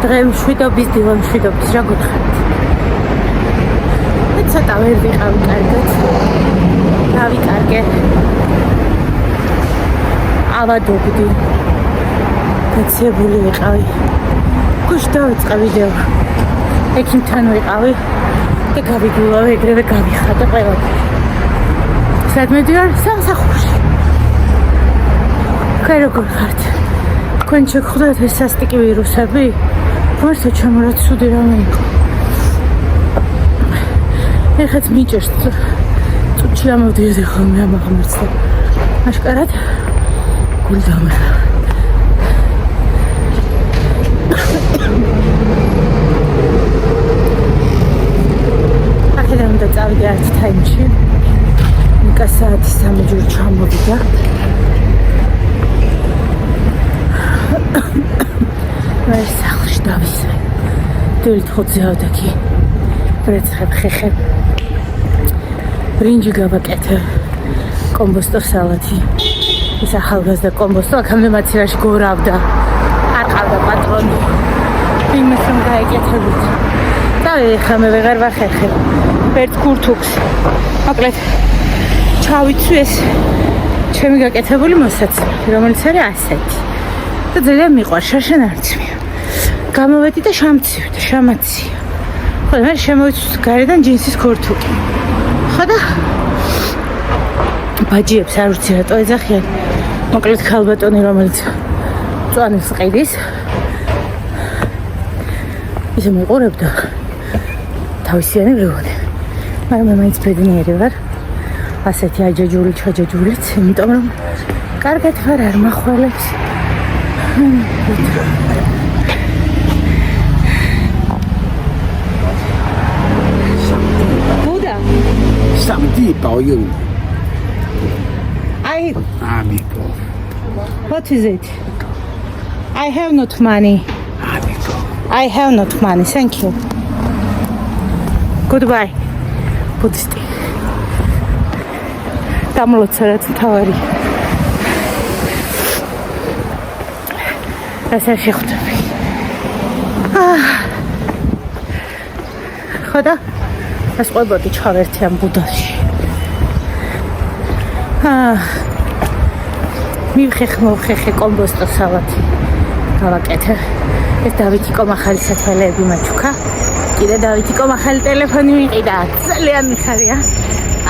დღე მშვიდობის, დილა მშვიდობის, რა გითხრათ. ცოტა ვერ ვიყავი კარგად. დავიკარგე. ავადობდი. დაცებული ვიყავი. გუშ დავიწყე ვიდეო. ექიმთან ვიყავი და გავიგულავე, ეგრევე გავიხატე ყველაფერი. სად მედივარ? სამსახურში. თქვენ როგორ ხართ? თქვენ შეგხვდათ ეს სასტიკი ვირუსები? მართლა ჩემო რა ცუდი რამე იყო. ეხეთ მიჭერს წუთში ამოვდიოდი ხოლმე ამ აღმერთს და აშკარად გული დამეხა. აქედან უნდა წავიდე 10 თაიმში. ნიკა საათი 3 ჯერ ჩამოვიდა. მე სახლში დავისვე. დილით 5-ზე ავდექი. ბრეცხებ, ხეხებ. ბრინჯი გავაკეთე. კომბოსტო სალათი. ის ახალგაზრდა კომბოსტო აქამდე მაცივარში გორავდა. არ ყავდა პატრონი. იმას რომ გაეკეთებოდ. და ეხლა მე ვეღარ ვახერხებ. ერთ გურთუქს. მოკლედ ჩავიცვი ეს ჩემი გაკეთებული მოსაცმელი, რომელიც არის ასეთი. და ძალიან მიყვარს, შაშან არცმია. გამოვედი და შამცივი და შამაცია. ხო და მე შემოვიცვი გარედან ჯინსის გურთუკი. ხო და ბაჯიებს არ ვიცი რატო ეძახიან. მოკლედ ქალბატონი რომელიც წვანებს ყიდის. ისე მეყურებდა თავისიანი ვრევოდი. მაგრამ მე მაინც ბედნიერი ვარ. ასეთი აჯაჯული ჩაჯაჯულიც, იმიტომ რომ კარგად ვარ არ მახვალებს. Buddha. Samedi 保佑你。 Amigo. What is it? I have not money. Amigo. I have not money. Thank you. Goodbye. Buddhisti. დამლოცა რაც თავარი. ასე შეხვდები. ხოდა ეს ყვებოდი ჩავერთი ამ ბუდაში. მივხეხე კომბოსტო სალათი. გავაკეთე. ეს დავითიკომ ახალი სათვალეები მაჩუქა. კიდე დავითიკომ ახალი ტელეფონი მიყიდა. ძალიან მიხარია.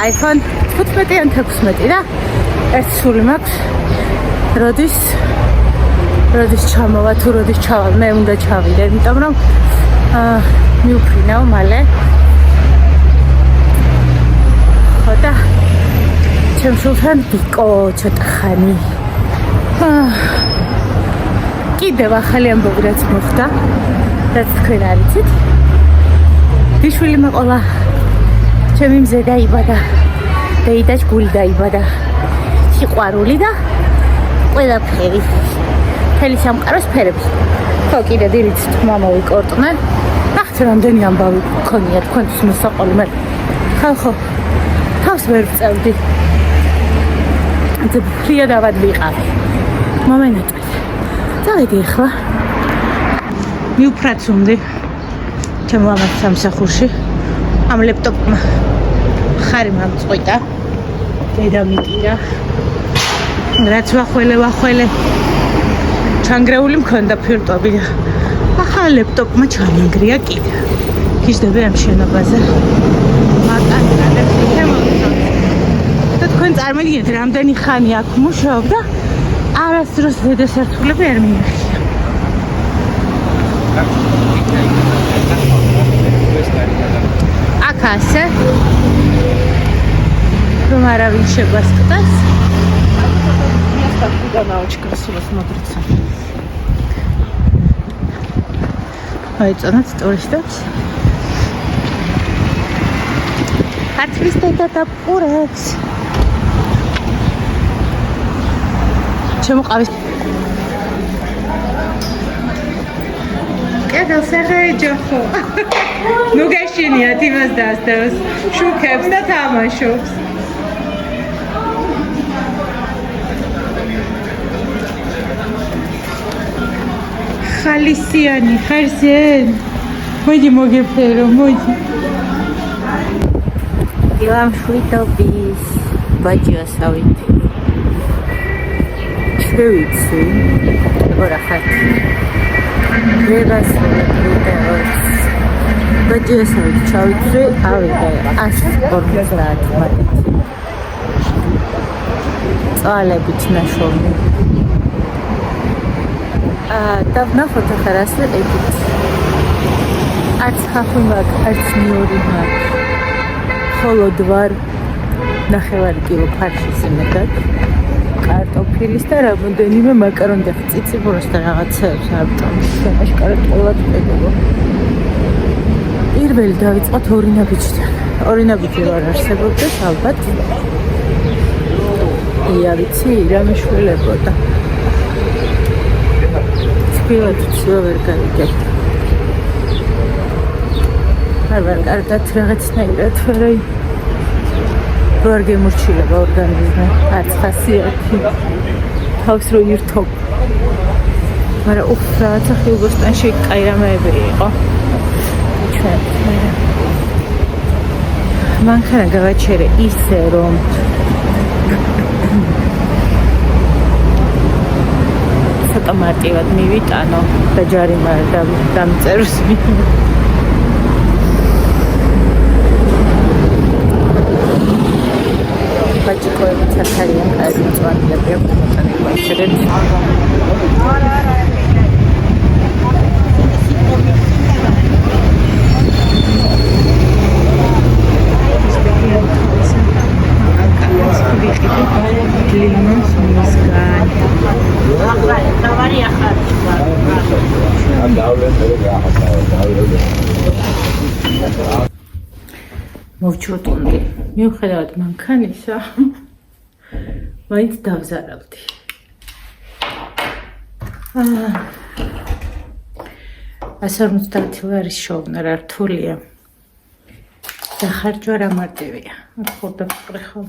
iPhone 15 ან 16 და ერთ სული მაქვს. როდის ჩამოვა თუ როდის ჩავალ, მე უნდა ჩავიდე, იმიტომ რომ მიუფრინავ მალე. ხო და ჩემ შულთან ვიკო ცოტა ხანი. კიდევ ახალი ამბობი რაც მოხდა, რაც თქვენ არ იცით. დიშვილი მეყოლა. ჩემი მზე დაიბადა. დეიდაч გული დაიბადა. სიყვარული და ყველაფერი. მთელი სამყაროს ფერები. ხო, კიდე დილით თქმა მოვიკორტნე. ნახეთ რამდენი ამბავი გქონია თქვენთვის მოსაყოლი მე. ხო, თავს ვერ ვწევდი. ძფრია დავად ვიყავი. მომენტად. წავედი ახლა. მიუფრაცუნდი. ჩემო ამათ სამსახურში. ამ ლეპტოპმა ხარი მომწყვიტა. დედამიწია. რაც ვახველე ჩანგრეული მქონდა ფილტვები და ახლა ლეპტოპმა ჩამინგრია კიდე. გიждები ამ შენობაზე. მარტანკადებს შემოვიდა. და თქვენ წარმოგიდგენთ რამდენი ხანი აქ მუშაობ და არასდროს ზედასართულები არ მიიღია. აქ ასე რომ არავინ შეგვასწრას. Ганавочка красиво смотрится. Айцанат туристებს. არტისტთა და პურებს. შემოყავის. კედელს აღეჯახო. ნუ გეშინიათ იმას დასდევს. შუქებს და თამაშობს. ხალისიანი ხარზენ მოდი მოგეფერო მოდი ილამშვიდობის ბაჭიასავით შევიცი რა ხარ ბაჭიასავით ჩავიცვი ავიღე 150 მატი წვალებით ნაშოვნი და ვნახოთ ახლა რას ვიყიდით არც ხახვი მაქვს არც მიური მაქვს холод вар ნახევარი კილო ფარშის იმედად კარტოფილის და რამოდენიმე მაკარონი და ციციბურას და რაღაცებს აბტომს შემაშკარად ყოლად ყვებო პირველი დავიწყოთ ორი ნაბიჯი ვარ არსებობდეს ალბათ ია ვიცი რამე შველებოდა თბილად ვერ გავიგებ არ კარგად რაღაცნაირად ვარ არ გემორჩილება ორგანიზმი არც ხასიათი თავს რო ირთობ მაგრამ უფ რაღაცა ხილგოსტანში კაი რამეები იყო ჩვენ მანქანა გავაჩერე ისე რომ ცოტა მარტივად მივიტანო და ჯარიმა დამწერს ბაჭიკოები ცათარიან კარგი მწვანილები აქვს მოტანება ისედეთ მოვჩურტუნდი მიუხედავად მანქანისა მაინც დავზარავდი 150 ლარის შოვნა რა რთულია დახარჯვა რა მარტივია ხოდა ვიყრეხო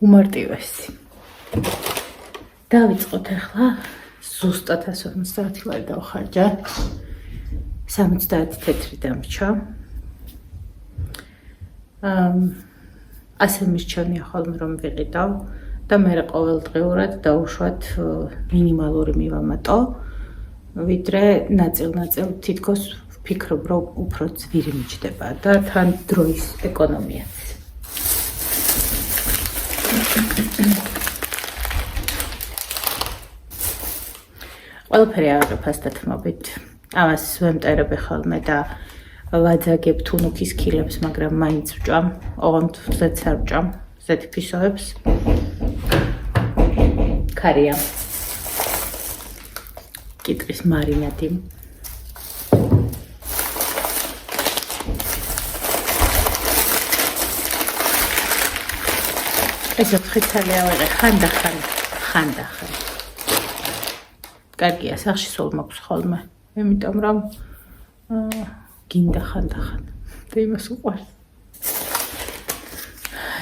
უმარტივესი დავიწყოთ ახლა ზუსტად 150 ლარი დავხარჯა 70 თეთრი დამრჩა ასე მირჩევნია ხოლმე რომ ვიყიდავ და მე ყოველდღიურად დაუშვათ მინიმალური მივამატო ვიდრე ნაწილ თითქოს ვფიქრობ რომ უფრო ძვირი მიჩდება და თან დროის ეკონომიაც ყველაფერი აღარ ფასდათმობით ამას ვემტერები ხოლმე და ვაძაგებ თუნუქის ქილებს, მაგრამ მაინც ვჭამ, ოღონდ ზედს არ ვჭამ, ზეთი ფისოებს. ქარია. კიტრის მარინადი. ეს ფრიცალი ავიღე ხანდახან. კარგია, სახში სულ მაქვს ხოლმე. იმიტომ რომ გინდა ხანდახან და იმას უყვარს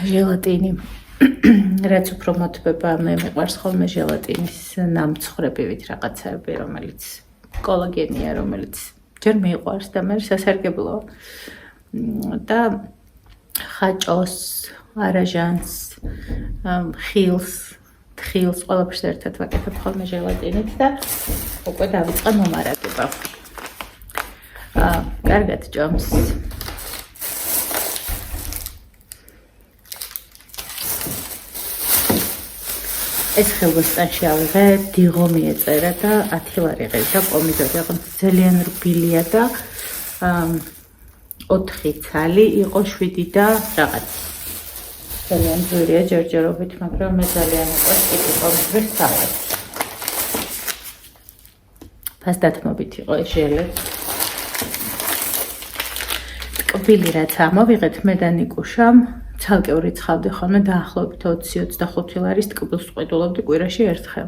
ჟელატინი რაც უფრო მოთბება მე მიყვარს ხოლმე ჟელატინის ნამცხრებივით რაღაცები რომელიც კოლაგენია რომელიც ჯერ მიყვარს და მე სასარგებლოა და ხაჭოს არაჟანს ხილს ყველაფერს ერთად ვაკეთებ ხოლმე ჟელატინით და უკვე დავიწყე მომარაგება კარგად ჭამს ეს ხელბოსტანში ავიღე დიღო მიეწერა და 10 ლარი ღირდა პომიდორი აღარ ძალიან რბილია და 4 ცალი იყო 7 და რაღაც ძალიან ძვირია ჯერჯერობით მაგრამ მე ძალიან უყვარს კიტრი პომიდორის სალატი ფასდათმობით იყო ეს ჟელე ტკბილი რაც ამოვიღეთ მე და ნიკუშამ ცალკე ვრიცხავდი ხოლმე დაახლოებით 20-25 ლარის ტკბილს ვყიდულობდი კვირაში ერთხელ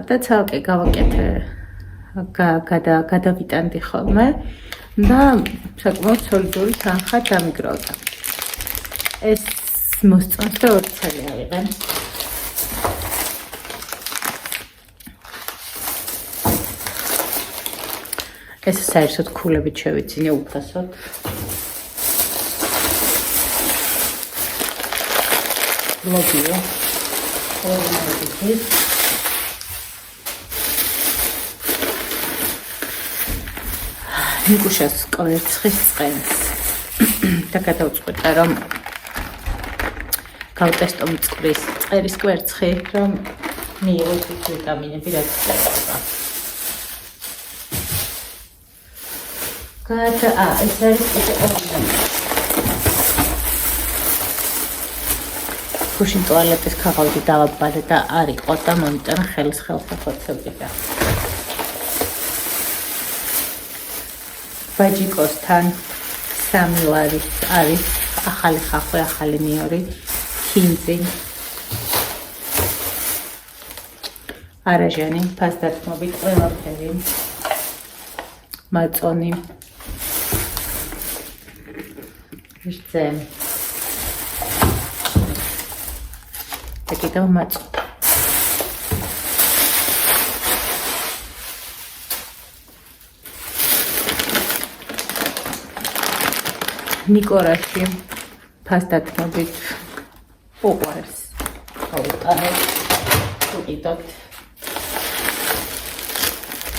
და ცალკე გავაკეთე გადავიტანდი ხოლმე და საკმაოდ სოლიდური თანხა დამიგროვდა ეს მოსწონს და 2 ცალი ავიღე ეს საერთოდ ქულებით შევიძინე უფასოდ. ლოგიო. ნიკუშას კვერცხის წყენს და გადავწყვეტა რომ გავტესტო მწყრის წყერის კვერცხი რომ მიიღოთ ვიტამინები რაც წერება. ეს არის გუშინ ტუალეტის ქაღალდი დავაბადე და არ იყო და მომიტანა ხელის ხელსახოცებიდან. ბაჯიკოსთან 3 ლარის არის ახალი ხახვი, ახალი ნიორი, ქინძი, არაჟანი, ფასდათმობით, ყველაფერი, მაწონი, ჟძე და კიდევ მაწონი. ნიკორაში ფასდათმობით უყვარს ავუტანეთ უყიდოთ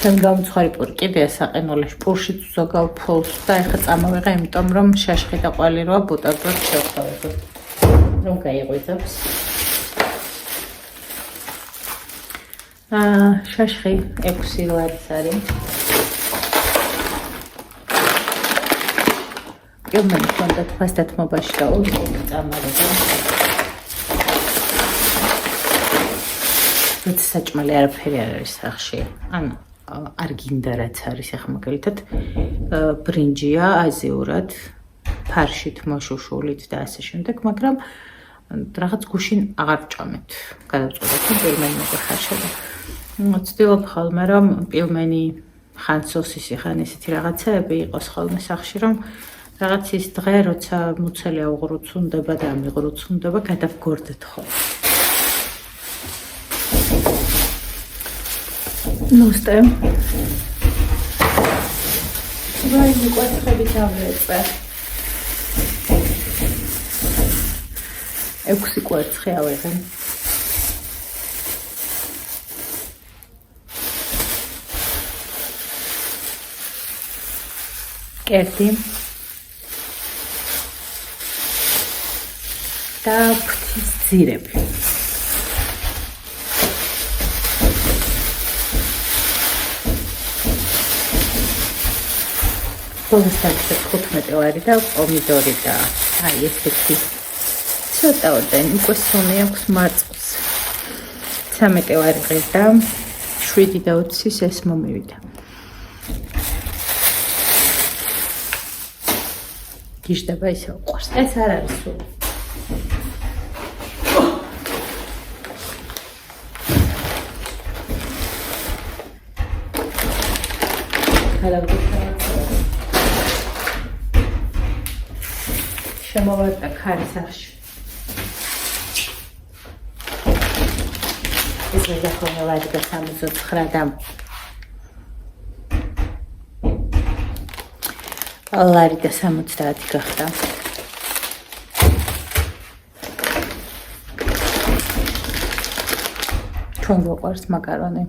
თან გამცხარი პური კიდეა საყინოლეში პურშიც უზოგავ ფულს და ეხა წამოვიღე იმიტომ რომ შაშხი და ყვალი როა ბუტადროდ შევხავებოდ რომ გაიღვიძებს შაშხი 6 ლარის არის Pilmeni kondat ფასდათმობაში და ორი წამალება. ეს საჭმელი არაფერი არ არის სახში. ანუ არ გინდა რაც არის ახლა მაგალითად ბრინჯია აზიურად ფარშით მოშუშულით და ასე შემდეგ, მაგრამ რაღაც გუშინ აღარ ვჭამეთ. გადავწყვეტეთ რომ პილმენი მოხარშება. ვცდილობ ხოლმე რომ პილმენი ხან სოსისი ხან ისეთი რაღაცაები იყოს ხოლმე სახში რომ რაღაც ის დღე, როცა მუცელი აუღრუცუნდება და ამიღრუცუნდება, გადავგორდეთ ხოლმე. ნუსტე. ვაი, კვერცხები დავეწე. 6 კვერცხი ავიღე. კერტი. და ფთის ძირები. ბოლოსტაკზე 15 ლარი და პომიდორი და აი ესეთი ცოტა ოდენ უკვე სუნი აქვს მარწყს. 13 ლარი ღირდა 7 და 20 ეს მომივიდა. გიშდება ისე უყვარს. ეს არ არის სული. შემოვარდა ქარი სახში. ეს მეზახონე ლარი და 69 და ლარი და 70 გახდა. ჩვენ გვყვარს მაკარონი.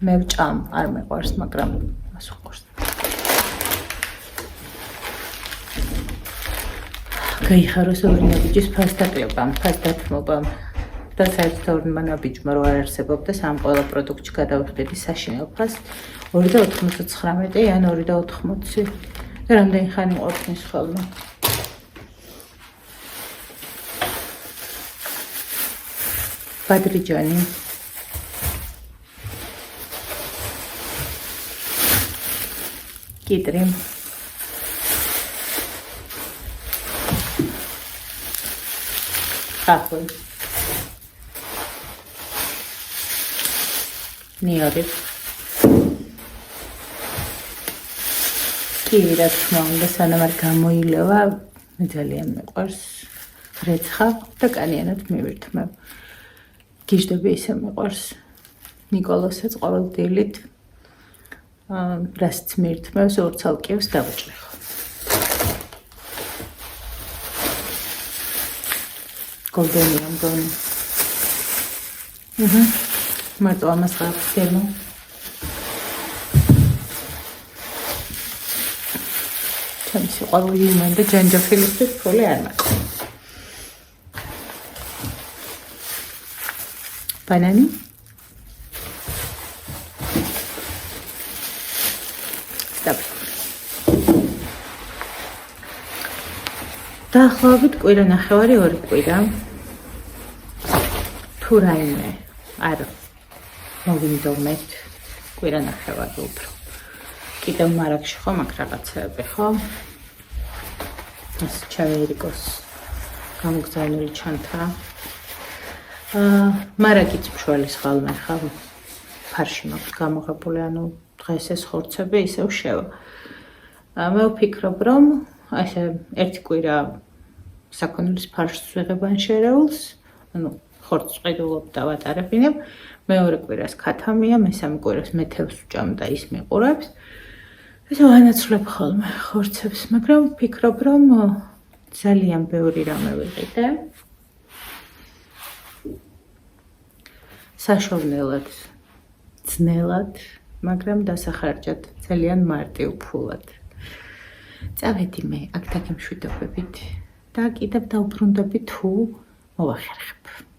მე ვჭამ, არ მეყვარს, მაგრამ მას ვყვარს. გაიხაროს ორი ნაბიჯის ფასდათმობამ და საერთოდ ორმა ნაბიჯმა რო არ არსებობდა სამ ყველა პროდუქტში გადავხდები საშინელ ფასს 2.99 ან 2.80 და რამდენი ხანი ყოფნის ხოლმე. ბადრიჯანი კიტრი ხახვი ნიორი კივი რა თქმა უნდა სანამ არ გამოილევა მე ძალიან მეყვარს რეცხა და კანიანად მივირთმევ გიჟდები ისე მეყვარს ნიკოლოსეც ყოველ დილით რასიც მიირთმევს ორ ცალკეებს დავჭრე. Golden ამგონი. მარტო ამას გავხდები. ჩემი სიყვარული იმენდა ჯანჯაფილისთვის ფული არ მაქვს. ბანანი. დაახლოებით კვირა ნახევარი 2 კვირა თუ რაიმე არ მოვინდომეთ კვირა ნახევარი უფრო კიდევ მარაგში ხო მაგ რაღაცეები ხო ეს ჩავერიკოს გამოგზავნილი ჩანთა მარაგიც მშველის ხალმე ხა ფარში მაქვს გამოღებული ანუ დღეს ეს ხორცები ისევ შევა მე ვფიქრობ რომ ასე ერთი კვირა საქონლის ფარშს ვიღებან შერეულს, ანუ ხორცს ყიდულობ და ვატარებინებ, მეორე კვირას ქათამია, მესამე კვირას მეთევს ვჭამ და ის მიყურებს. ესე ვანაცვლებ ხოლმე ხორცებს, მაგრამ ვფიქრობ რომ ძალიან ბევრი რამე ვიყიდე. საშოვნელად, ძნელად, მაგრამ დასახარჯად ძალიან მარტივ ფულად. წავედი მე აქ დაგემშვიდობებით და კიდევ დავბრუნდები თუ მოვახერხებ.